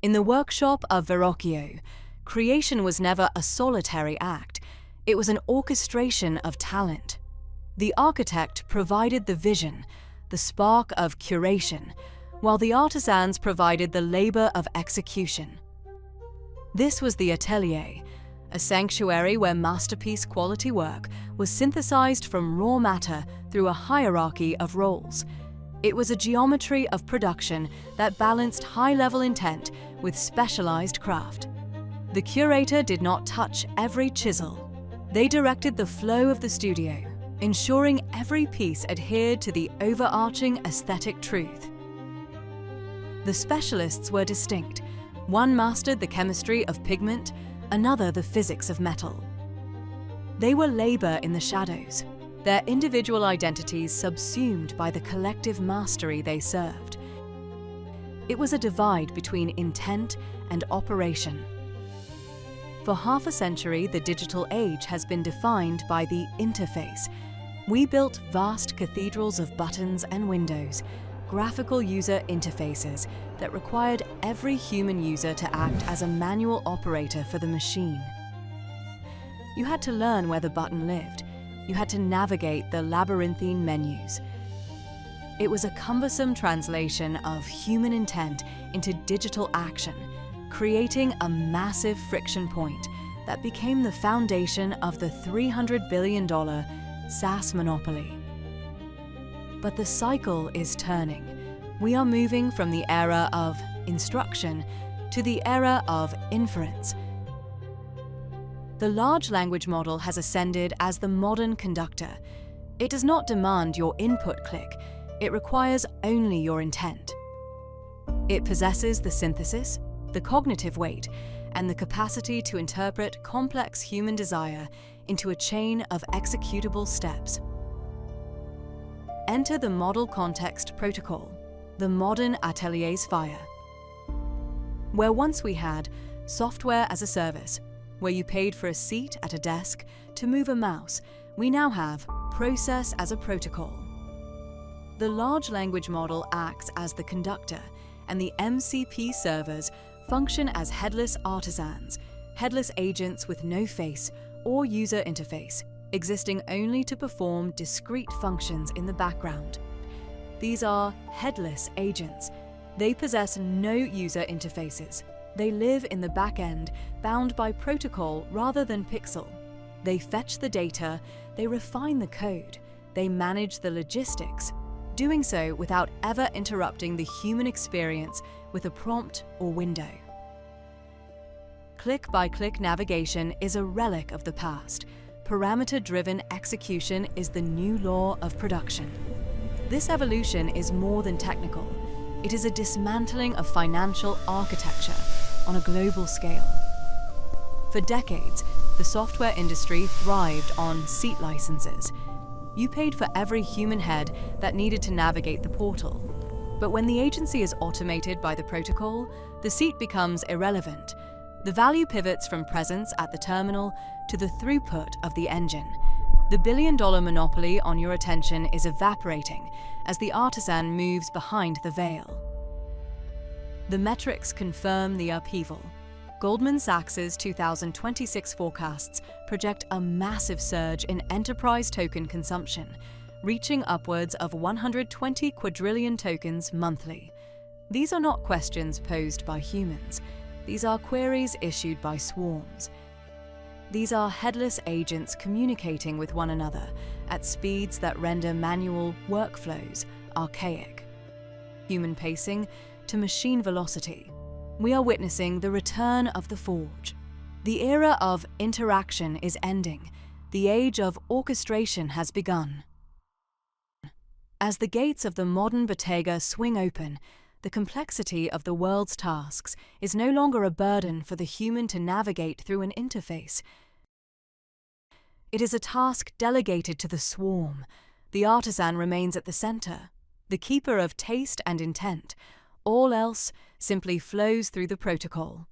In the workshop of Verrocchio, creation was never a solitary act. It was an orchestration of talent. The architect provided the vision, the spark of curation, while the artisans provided the labor of execution. This was the atelier, a sanctuary where masterpiece quality work was synthesized from raw matter through a hierarchy of roles. It was a geometry of production that balanced high-level intent with specialized craft. The curator did not touch every chisel. They directed the flow of the studio, ensuring every piece adhered to the overarching aesthetic truth. The specialists were distinct. One mastered the chemistry of pigment, another the physics of metal. They were labor in the shadows, their individual identities subsumed by the collective mastery they served. It was a divide between intent and operation. For half a century, the digital age has been defined by the interface. We built vast cathedrals of buttons and windows, graphical user interfaces that required every human user to act as a manual operator for the machine. You had to learn where the button lived. You had to navigate the labyrinthine menus. It was a cumbersome translation of human intent into digital action, creating a massive friction point that became the foundation of the $300 billion SaaS monopoly. But the cycle is turning. We are moving from the era of instruction to the era of inference. The large language model has ascended as the modern conductor. It does not demand your input click. It requires only your intent. It possesses the synthesis, the cognitive weight, and the capacity to interpret complex human desire into a chain of executable steps. Enter the Model Context Protocol, the modern atelier's fire. Where once we had software as a service, where you paid for a seat at a desk to move a mouse, we now have process as a protocol. The large language model acts as the conductor, and the MCP servers function as headless artisans, headless agents with no face or user interface, existing only to perform discrete functions in the background. These are headless agents. They possess no user interfaces. They live in the back end, bound by protocol rather than pixel. They fetch the data, they refine the code, they manage the logistics, doing so without ever interrupting the human experience with a prompt or window. Click-by-click navigation is a relic of the past. Parameter-driven execution is the new law of production. This evolution is more than technical. It is a dismantling of financial architecture on a global scale. For decades, the software industry thrived on seat licenses. You paid for every human head that needed to navigate the portal. But when the agency is automated by the protocol, the seat becomes irrelevant. The value pivots from presence at the terminal to the throughput of the engine. The billion-dollar monopoly on your attention is evaporating as the artisan moves behind the veil. The metrics confirm the upheaval. Goldman Sachs's 2026 forecasts project a massive surge in enterprise token consumption, reaching upwards of 120 quadrillion tokens monthly. These are not questions posed by humans. These are queries issued by swarms. These are headless agents communicating with one another at speeds that render manual workflows archaic. Human pacing to machine velocity. We are witnessing the return of the forge. The era of interaction is ending. The age of orchestration has begun. As the gates of the modern Bottega swing open, the complexity of the world's tasks is no longer a burden for the human to navigate through an interface. It is a task delegated to the swarm. The artisan remains at the center, the keeper of taste and intent. All else simply flows through the protocol.